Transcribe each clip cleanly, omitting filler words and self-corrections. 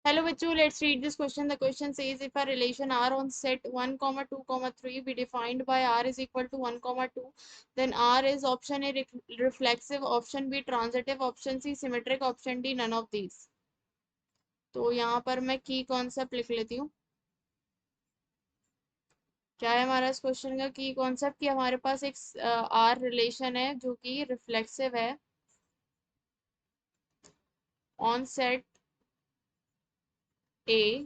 Hello bachcho, let's read this question. The question says if a relation R on set 1, 2, 3 be defined by R is equal to 1, 2, then R is option A reflexive, option B transitive, option C symmetric, option D none of these. तो यहाँ पर मैं की concept लिख लेती हूँ। क्या है हमारा इस क्वेश्चन का की कॉन्सेप्ट कि हमारे पास एक आर रिलेशन है जो कि रिफ्लेक्सिव है ऑन सेट ए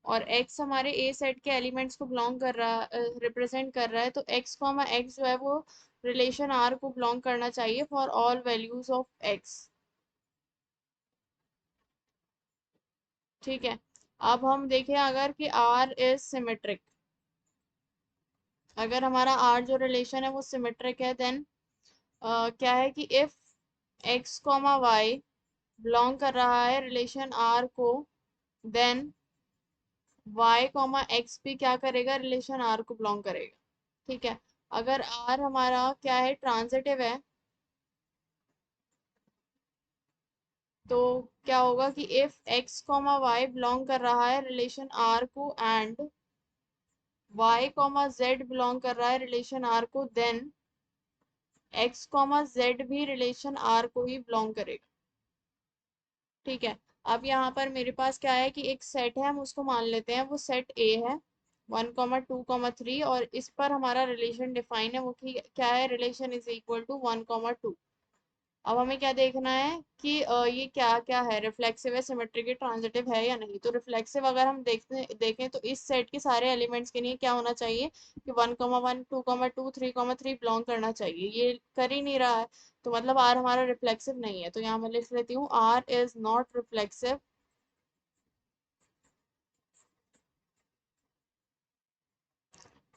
और x हमारे ए सेट के एलिमेंट्स को बिलोंग कर रहा रिप्रेजेंट कर रहा है, तो x कॉमा x जो है वो रिलेशन r को बिलोंग करना चाहिए for all values of x। ठीक है। अब हम देखें अगर कि r इज सिमेट्रिक, अगर हमारा r जो रिलेशन है वो सिमेट्रिक है, देन क्या है कि if x comma y belong कर रहा है रिलेशन r को, देन y कॉमा x भी क्या करेगा, रिलेशन r को बिलोंग करेगा। ठीक है। अगर r हमारा क्या है, ट्रांजिटिव है, तो क्या होगा कि if x comma Y belong कर रहा है रिलेशन r को and y comma z belong कर रहा है रिलेशन r को, देन x कॉमा z भी रिलेशन r को ही बिलोंग करेगा। ठीक है। अब यहाँ पर मेरे पास क्या है कि एक सेट है, हम उसको मान लेते हैं वो सेट A है 1, 2, 3, और इस पर हमारा रिलेशन डिफाइन है वो कि क्या है, रिलेशन इज इक्वल टू 1, 2। अब हमें क्या देखना है कि ये क्या क्या है, रिफ्लेक्सिव है, सिमेट्रिक है, ट्रांजिटिव है या नहीं। तो रिफ्लेक्सिव अगर हम देखें तो इस सेट के सारे एलिमेंट्स के लिए क्या होना चाहिए कि 1, 1, 2, 3, बिलोंग करना चाहिए, ये कर ही नहीं रहा है, तो मतलब आर हमारा रिफ्लेक्सिव नहीं है। तो यहाँ मैं लिख लेती हूँ R is not reflexive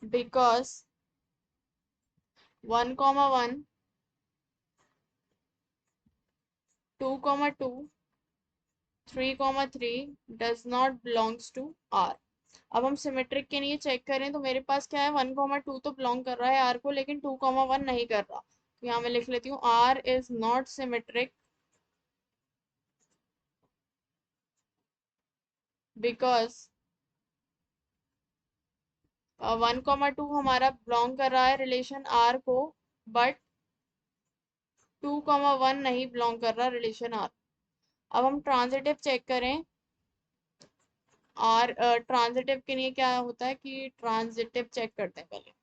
because 1, 1, 2, 3, 3 does not belongs to R. अब हम सिमेट्रिक के लिए चेक करें तो मेरे पास क्या है, 1, 2 तो बिलोंग कर रहा है आर को, लेकिन 2, 1 नहीं कर रहा। तो यहाँ मैं लिख लेती हूँ R is not symmetric because 1, 2 हमारा बिलोंग कर रहा है रिलेशन आर को, बट 2, 1 नहीं बिलोंग कर रहा रिलेशन आर। अब हम ट्रांजिटिव चेक करें, आर ट्रांजिटिव के लिए क्या होता है कि ट्रांजिटिव चेक करते हैं पहले।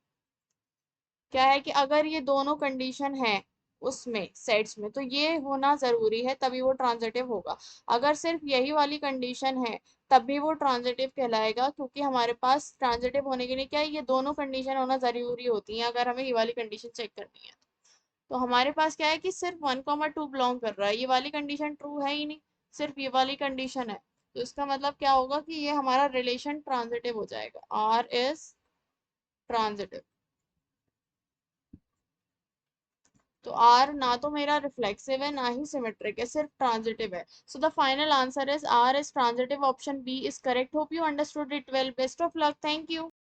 क्या है कि अगर ये दोनों कंडीशन है उसमें सेट्स में, तो ये होना जरूरी है तभी वो ट्रांजिटिव होगा। अगर सिर्फ यही वाली कंडीशन है तब भी वो ट्रांजिटिव कहलाएगा, क्योंकि हमारे पास ट्रांजिटिव होने के लिए क्या है, ये दोनों कंडीशन होना जरूरी होती है अगर हमें ये वाली कंडीशन चेक करनी है। तो हमारे पास क्या है कि सिर्फ 1, 2 बिलोंग कर रहा है, ये वाली कंडीशन ट्रू है ही नहीं, सिर्फ ये वाली कंडीशन है। तो इसका मतलब क्या होगा कि ये हमारा रिलेशन ट्रांजिटिव हो जाएगा, आर इज ट्रांजिटिव। तो आर ना तो मेरा रिफ्लेक्सिव है ना ही सिमेट्रिक है, सिर्फ ट्रांजिटिव है। So the final answer is R is transitive, option B is correct. Hope you understood it well. Best of luck. Thank you.